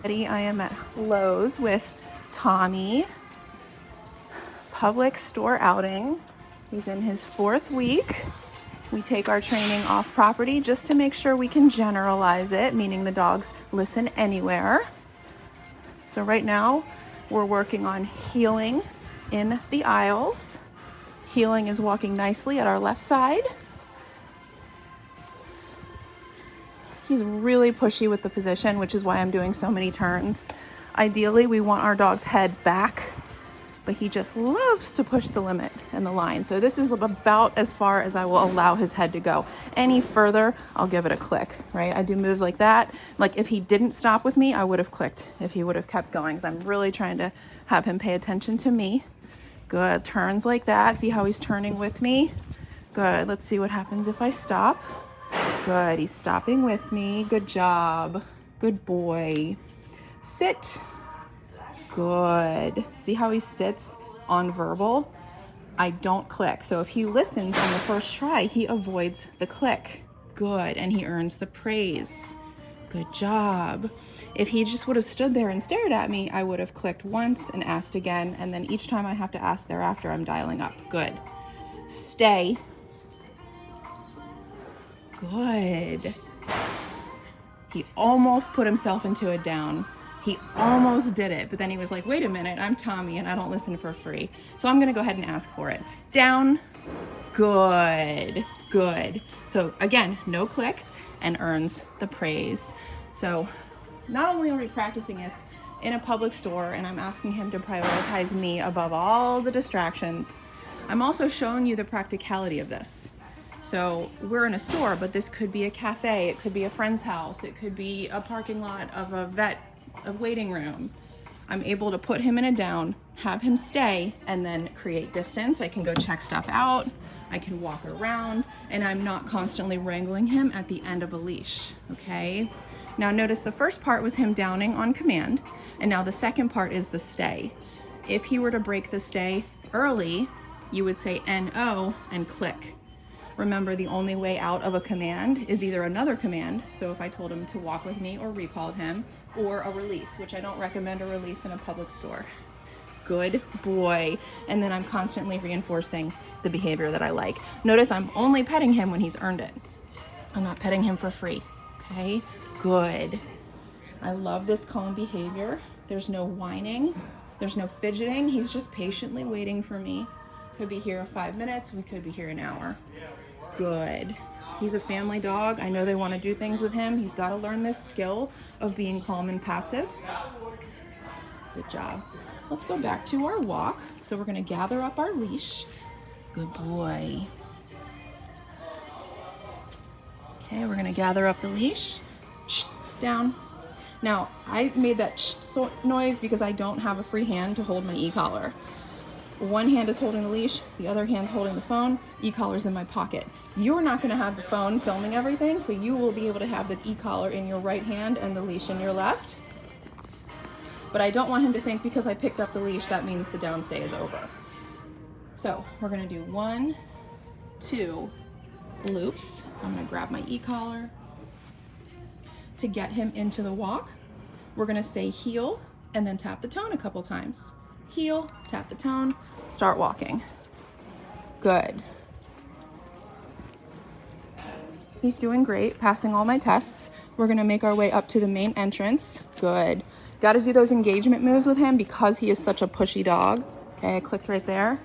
I am at Lowe's with Tommy. Public store outing. He's in his 4th week. We take our training off property just to make sure we can generalize it, meaning the dogs listen anywhere. So right now we're working on heeling in the aisles. Heeling is walking nicely at our left side. He's really pushy with the position, which is why I'm doing so many turns. Ideally, we want our dog's head back, but he just loves to push the limit and the line. So this is about as far as I will allow his head to go. Any further, I'll give it a click, right? I do moves like that. Like if he didn't stop with me, I would have clicked if he would have kept going, because I'm really trying to have him pay attention to me. Good, turns like that. See how he's turning with me? Good, let's see what happens if I stop. Good, he's stopping with me. Good job, good boy. Sit. Good. See how he sits on verbal? I don't click. So if he listens on the first try, he avoids the click. Good. And he earns the praise. Good job. If he just would have stood there and stared at me, I would have clicked once and asked again. And then each time I have to ask thereafter, I'm dialing up. Good. Stay. Good. He almost put himself into a down. He almost did it, but then he was like, wait a minute, I'm Tommy and I don't listen for free. So I'm gonna go ahead and ask for it. Down, good, good. So again, no click, and earns the praise. So not only are we practicing this in a public store and I'm asking him to prioritize me above all the distractions, I'm also showing you the practicality of this. So we're in a store, but this could be a cafe, it could be a friend's house, it could be a parking lot of a vet, a waiting room. I'm able to put him in a down, have him stay, and then create distance. I can go check stuff out, I can walk around, and I'm not constantly wrangling him at the end of a leash, okay? Now notice the first part was him downing on command, and now the second part is the stay. If he were to break the stay early, you would say NO and click. Remember, the only way out of a command is either another command, so if I told him to walk with me or recalled him, or a release, which I don't recommend a release in a public store. Good boy. And then I'm constantly reinforcing the behavior that I like. Notice I'm only petting him when he's earned it. I'm not petting him for free, okay? Good. I love this calm behavior. There's no whining, there's no fidgeting. He's just patiently waiting for me. Could be here 5 minutes, we could be here an hour. Good. He's a family dog. I know they want to do things with him. He's got to learn this skill of being calm and passive. Good job. Let's go back to our walk. So we're going to gather up our leash. Good boy. Okay, we're going to gather up the leash. Shh, down. Now, I made that shh noise because I don't have a free hand to hold my e-collar. One hand is holding the leash, the other hand's holding the phone, e-collar's in my pocket. You're not gonna have the phone filming everything, so you will be able to have the e-collar in your right hand and the leash in your left. But I don't want him to think because I picked up the leash, that means the downstay is over. So we're gonna do 1, 2 loops. I'm gonna grab my e-collar. To get him into the walk, we're gonna say heel and then tap the tone a couple times. Heel, tap the tone, start walking. Good. He's doing great, passing all my tests. We're gonna make our way up to the main entrance. Good. Got to do those engagement moves with him because he is such a pushy dog. Okay, I clicked right there.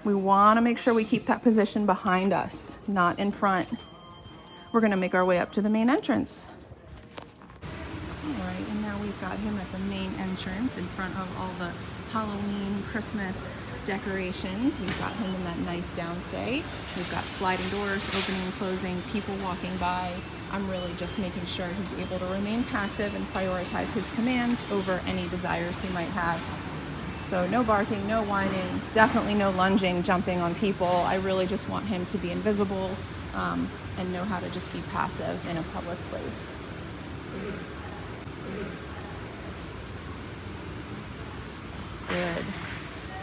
We wanna make sure we keep that position behind us, not in front. We're gonna make our way up to the main entrance. All right, and now we've got him at the main entrance in front of all the Halloween, Christmas decorations. We've got him in that nice downstay. We've got sliding doors, opening and closing, people walking by. I'm really just making sure he's able to remain passive and prioritize his commands over any desires he might have. So no barking, no whining, definitely no lunging, jumping on people. I really just want him to be invisible and know how to just be passive in a public place. Good.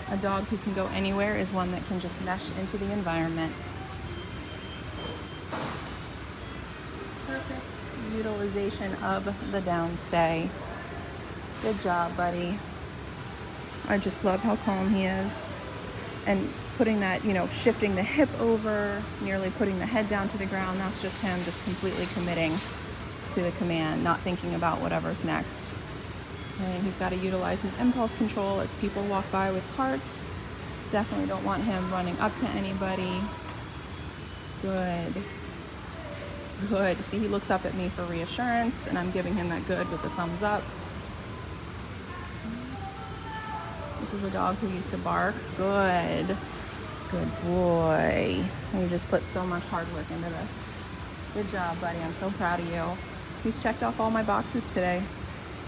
A dog who can go anywhere is one that can just mesh into the environment. Perfect utilization of the downstay. Good job, buddy. I just love how calm he is. And putting that, you know, shifting the hip over, nearly putting the head down to the ground, that's just him just completely committing to the command, not thinking about whatever's next. And he's got to utilize his impulse control as people walk by with carts. Definitely don't want him running up to anybody. Good. Good. See, he looks up at me for reassurance, and I'm giving him that good with the thumbs up. This is a dog who used to bark. Good. Good boy. You just put so much hard work into this. Good job, buddy. I'm so proud of you. He's checked off all my boxes today.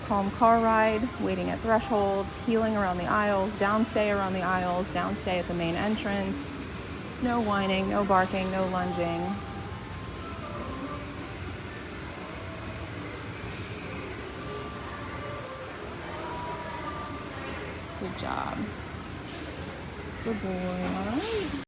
Calm car ride, waiting at thresholds, heeling around the aisles, downstay around the aisles, downstay at the main entrance. No whining, no barking, no lunging. Good job. Good boy. All right.